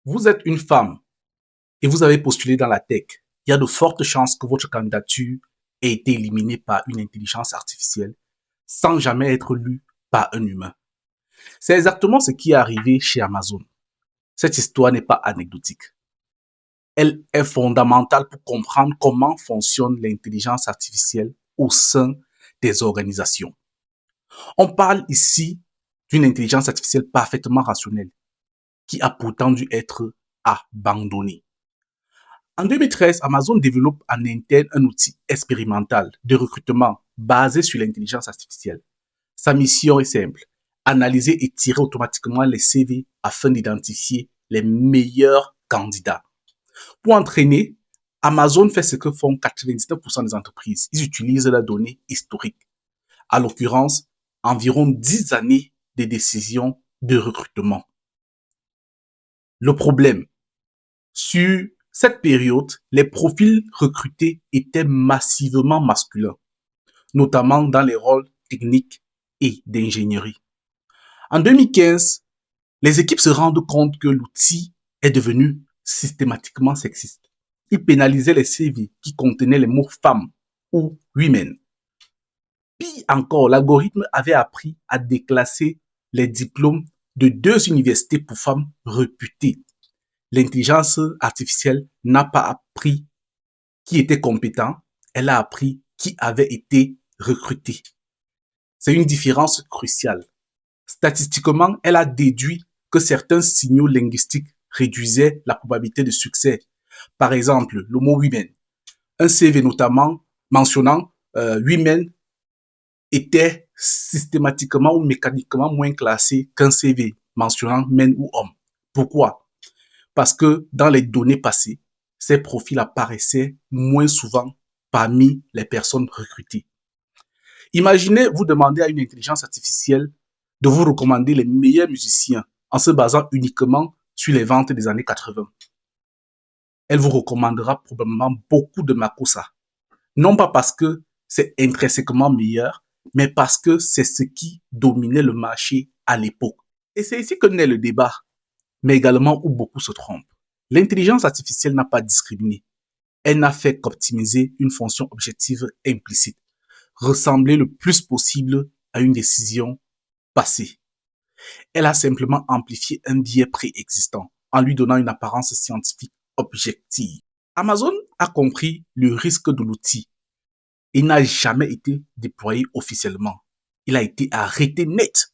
Vous êtes une femme et vous avez postulé dans la tech. Il y a de fortes chances que votre candidature ait été éliminée par une intelligence artificielle sans jamais être lue par un humain. C'est exactement ce qui est arrivé chez Amazon. Cette histoire n'est pas anecdotique. Elle est fondamentale pour comprendre comment fonctionne l'intelligence artificielle au sein des organisations. On parle ici d'une intelligence artificielle parfaitement rationnelle qui a pourtant dû être abandonnée. En 2013, Amazon développe en interne un outil expérimental de recrutement basé sur l'intelligence artificielle. Sa mission est simple, analyser et tirer automatiquement les CV afin d'identifier les meilleurs candidats. Pour entraîner, Amazon fait ce que font 99% des entreprises. Ils utilisent la donnée historique. À l'occurrence, environ 10 années de décisions de recrutement. Le problème, sur cette période, les profils recrutés étaient massivement masculins, notamment dans les rôles techniques et d'ingénierie. En 2015, les équipes se rendent compte que l'outil est devenu systématiquement sexiste. Il pénalisait les CV qui contenaient les mots femmes ou women. Pire encore, l'algorithme avait appris à déclasser les diplômes de 2 universités pour femmes réputées. L'intelligence artificielle n'a pas appris qui était compétent, elle a appris qui avait été recruté. C'est une différence cruciale. Statistiquement, elle a déduit que certains signaux linguistiques réduisaient la probabilité de succès. Par exemple, le mot women. Un CV notamment mentionnant women était systématiquement ou mécaniquement moins classé qu'un CV mentionnant men ou homme. Pourquoi? Parce que dans les données passées, ces profils apparaissaient moins souvent parmi les personnes recrutées. Imaginez vous demander à une intelligence artificielle de vous recommander les meilleurs musiciens en se basant uniquement sur les ventes des années 80. Elle vous recommandera probablement beaucoup de Makossa. Non pas parce que c'est intrinsèquement meilleur, mais parce que c'est ce qui dominait le marché à l'époque. Et c'est ici que naît le débat, mais également où beaucoup se trompent. L'intelligence artificielle n'a pas discriminé. Elle n'a fait qu'optimiser une fonction objective implicite, ressembler le plus possible à une décision passée. Elle a simplement amplifié un biais préexistant en lui donnant une apparence scientifique objective. Amazon a compris le risque de l'outil et n'a jamais été déployé officiellement. Il a été arrêté net,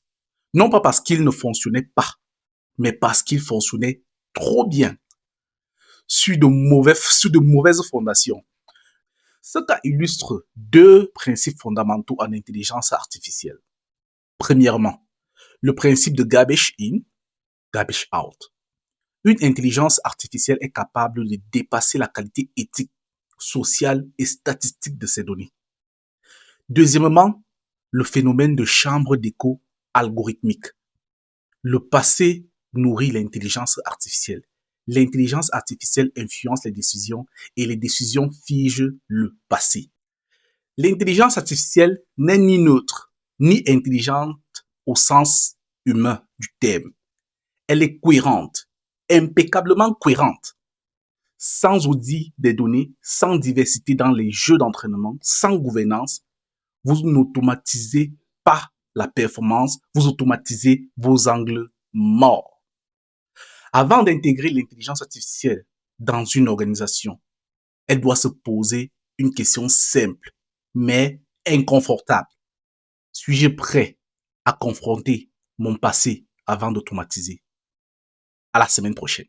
non pas parce qu'il ne fonctionnait pas, mais parce qu'il fonctionnait trop bien sur de mauvaises fondations. Ce cas illustre 2 principes fondamentaux en intelligence artificielle. Premièrement, le principe de garbage in, garbage out. Une intelligence artificielle est capable de dépasser la qualité éthique, sociale et statistique de ses données. Deuxièmement, le phénomène de chambre d'écho algorithmique. Le passé nourrit l'intelligence artificielle. L'intelligence artificielle influence les décisions et les décisions figent le passé. L'intelligence artificielle n'est ni neutre, ni intelligente au sens humain du terme. Elle est cohérente, impeccablement cohérente. Sans audit des données, sans diversité dans les jeux d'entraînement, sans gouvernance, vous n'automatisez pas la performance, vous automatisez vos angles morts. Avant d'intégrer l'intelligence artificielle dans une organisation, elle doit se poser une question simple, mais inconfortable. Suis-je prêt à confronter mon passé avant d'automatiser? À la semaine prochaine.